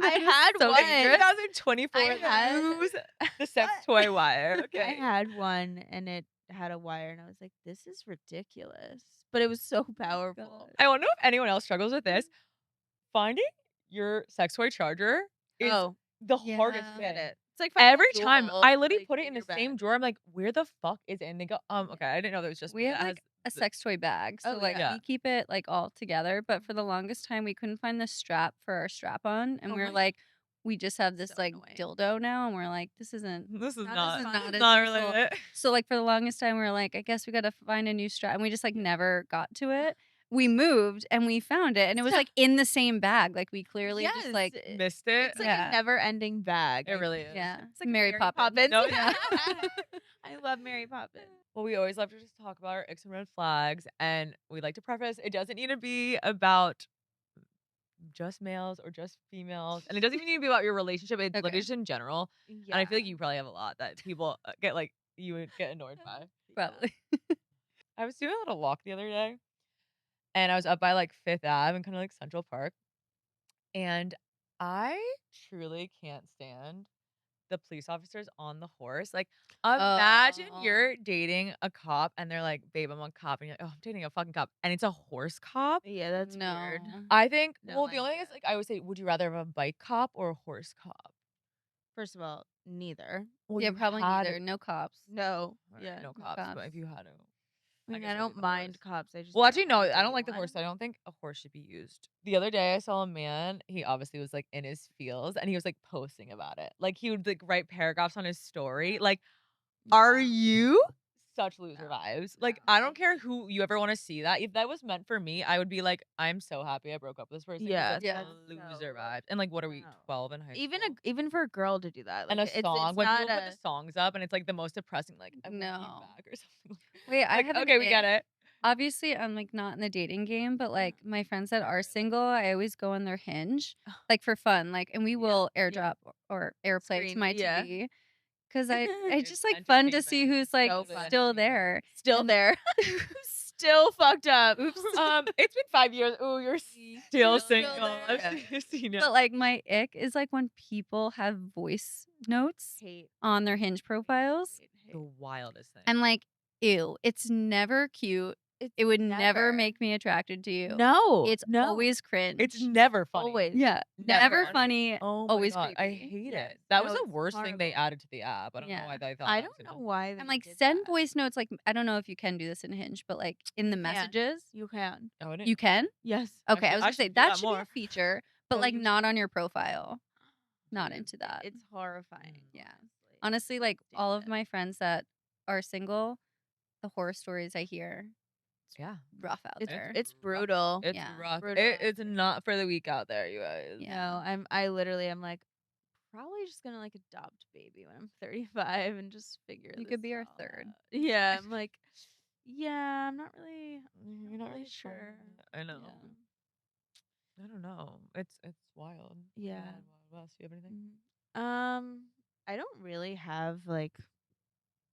I had so one. dangerous. 2024. I had- Use the sex toy wire. Okay. I had one and it had a wire, and I was like, "This is ridiculous," but it was so powerful. God. I wonder if anyone else struggles with this. Finding your sex toy charger is the hardest Yeah. thing. Get it? It's like finding a Every time jewel, I literally like, put it in the your same bag. drawer. I'm like, where the fuck is it? And they go, okay, I didn't know there was just We me have that like a has the- sex toy bag. So Oh, like yeah. we keep it like all together. But for the longest time we couldn't find the strap for our strap on. And Oh we were my- like, we just have this So like annoying. dildo now. And we're like, this isn't This is Not not. as This fun. is as not useful. really it. So like for the longest time we were like, I guess we gotta find a new strap. And we just like never got to it. We moved and we found it and it was like in the same bag. Like we clearly just Yes, like Missed it. It's like Yeah. a never-ending bag. It really is. yeah. It's like Mary Poppins. No, Yeah. I love Mary Poppins. Well, we always love to just talk about our icks and red flags, and we like to preface it doesn't need to be about just males or just females, and it doesn't even need to be about your relationship. It's Okay. literally just in general. And I feel like you probably have a lot that people get like you would get annoyed by. Probably. I was doing a little walk the other day, and I was up by like Fifth Ave and kind of like Central Park, and I truly can't stand the police officers on the horse. Like, imagine Oh. you're dating a cop and they're like, babe, I'm a cop. And you're like, oh, I'm dating a fucking cop. And it's a horse cop. Yeah, that's no. weird. I think, No, well, the I only thing is, get like, I would say, would you rather have a bike cop or a horse cop? First of all, neither. Well, Yeah, you probably had neither. it- No cops. No. Alright, Yeah. no no cops, cops. but if you had to. I mean, guess I I'd don't do the mind horse. cops. I just Well, actually, don't no, wanna I don't date like the one. horse. I don't think a horse should be used. The other day, I saw a man. He obviously was like in his feels, and he was like posting about it. Like he would like write paragraphs on his story. Like, are you such loser No. vibes? Like, No. I don't care who you ever want to see that. If that was meant for me, I would be like, I'm so happy I broke up with this person. 'cause Yeah, that's Yeah. loser so- vibes. And like, what are we, No. 12 in high Even school? even for a girl to do that, And like, a song it's when not people put a the songs up, and it's like the most depressing. Like, I want you No. back or something. Wait, I Like, have an okay, we get ick. it. Obviously, I'm like not in the dating game, but like my friends that are single, I always go on their Hinge, like for fun, like, and we will airdrop or airplay to Screen, my yeah. TV because I It's just like fun to see entertainment. who's like So fun. still there. still there. Still fucked up. Oops. It's been 5 years. Ooh, you're still Still single. there. I've seen it. But like my ick is like when people have voice notes Hate. on their Hinge profiles. The wildest thing. I'm like, ew, it's never cute. It would never make me attracted to you. No. It's no. always cringe. It's never funny. always. yeah, never never funny. Oh my always God, I creepy. hate Yes. it. That was No, the it's worst thing they horrible. added to the app. I don't know Yeah. why they thought. I that was don't know gonna- why. They I'm like, did send that. voice notes. Like, I don't know if you can do this in Hinge, but like in the You can. messages, You can. Oh, I didn't- you can. Yes. Okay, I should- was I gonna say should do that that should be more. a feature, but No, like you not on your profile. Not Dude, into that. It's horrifying. Yeah. honestly. Honestly, like Stand all of it. my friends that are single, the horror stories I hear, Yeah, rough out It's there. it's brutal. it's Yeah. rough. Brutal. It's not for the weak out there, you guys. Yeah. No, I literally am like probably just gonna like adopt a baby when I'm 35 and just figure You this could be our all third. out. Yeah, I'm like yeah, I'm not really You're not really really sure. sure. I know. I don't know. It's wild. Yeah. Wild, wild west. You have anything? I don't really have like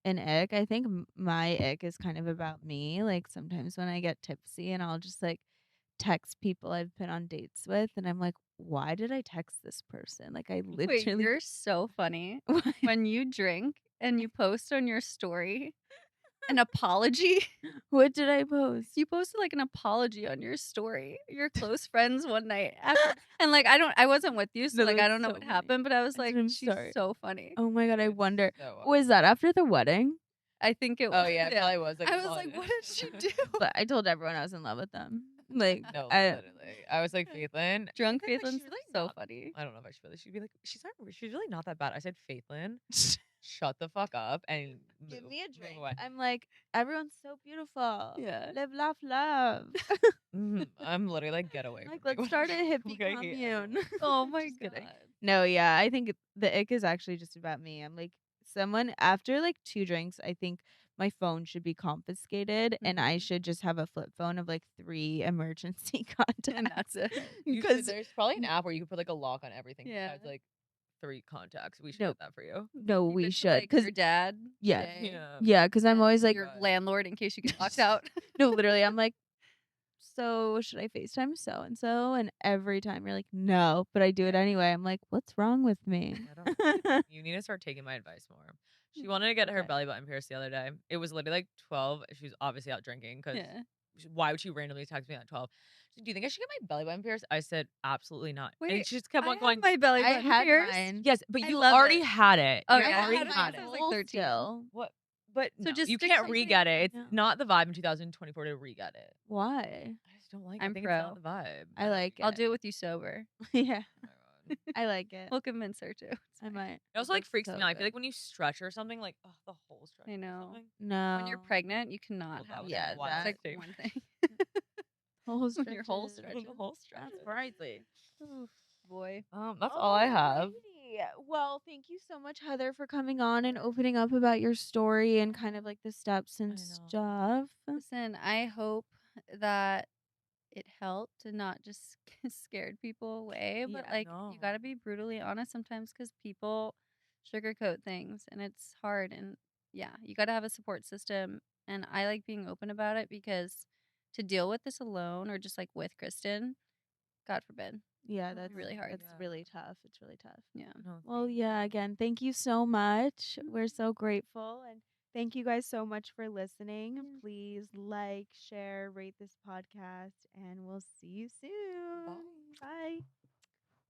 an ick. I think my ick is kind of about me. Like sometimes when I get tipsy and I'll just like text people I've been on dates with and I'm like, why did I text this person? Like I Wait, literally you're so funny. Why? When you drink and you post on your story an apology, What did I post? you posted like an apology on your story. Your close friends one night after, and like I wasn't with you, so No, like I that's don't know so what funny. happened, but I was I like, said, "I'm she's sorry." so funny. Oh my god, I It's wonder. so Was that after the wedding? I think it. Oh yeah, it probably was. Like, I a was like, apology. what did she do? But I told everyone I was in love with them. Like No, I literally. I was like, Faithlin. Drunk I think, like, Faithlin, she's really so not- funny. I don't know if I should feel this. She'd be like, she's really not that bad. I said Faithlin. shut the fuck up and Give move, me a move drink. away. I'm like, everyone's so beautiful. Yeah. Live, laugh, love. I'm literally like, get away Like, from me. let's start a hippie Like, I hate commune. everyone. Oh my Just kidding. god. No, yeah, I think the ick is actually just about me. I'm like, someone after like 2 drinks, I think my phone should be confiscated and I Mhm. should just have a flip phone of like 3 emergency contacts. And that's it. You should, there's probably an app where you could put like a lock on everything Yeah. besides like 3 contacts. We should No. get that for you. No, Keep we it to, should like, because your dad. yeah. today, yeah, because I'm and always like, your God. landlord in case you get locked out. no, literally, I'm like, so should I FaceTime so and so? And every time you're like, no, but I do it Yeah. anyway. I'm like, what's wrong with me? I don't you need to start taking my advice more. She wanted to get her Okay. belly button pierced the other day. It was literally like 12. She was obviously out drinking because Yeah. why would she randomly text me at 12? She's like, do you think I should get my belly button pierced? I said, absolutely not. and Wait, she just kept I on have going, my belly I button had pierced. mine. yes, but I you love already it. had it. Okay, You I already had it had since I it. was like 13. Still. What? But So no, just you stick can't to re-get it. It's No. not the vibe in 2024 to re-get it. Why? I just don't like it. I'm I think pro. it's not the vibe. I like I'll it. do it with you sober. Yeah, Oh my God. I like it. We'll convince her to. It's I fine. might. It also like That's freaks so me out. I feel good. like when you stretch or something, like the whole stretch. I or know. something. No. When you're pregnant, you cannot Well, that have was Yeah, that. wild It's like statement. one thing. whole When your whole stretches. stretch. The whole stretch. That's crazy. Oof, boy. That's all I have. Alrighty. Well, thank you so much, Heather, for coming on and opening up about your story and kind of like the steps and know. stuff. Listen, I hope that it helped and not just scared people away. But Yeah. like, No. you got to be brutally honest sometimes because people sugarcoat things and it's hard. And yeah, you got to have a support system. And I like being open about it because to deal with this alone or just like with Kristen, God forbid. Yeah, It'd be that's really hard. That's Yeah. really tough. It's really tough. Yeah. No, Well, thank yeah, you. again, thank you so much. We're so grateful and thank you guys so much for listening. Please like, share, rate this podcast, and we'll see you soon. Bye. Bye.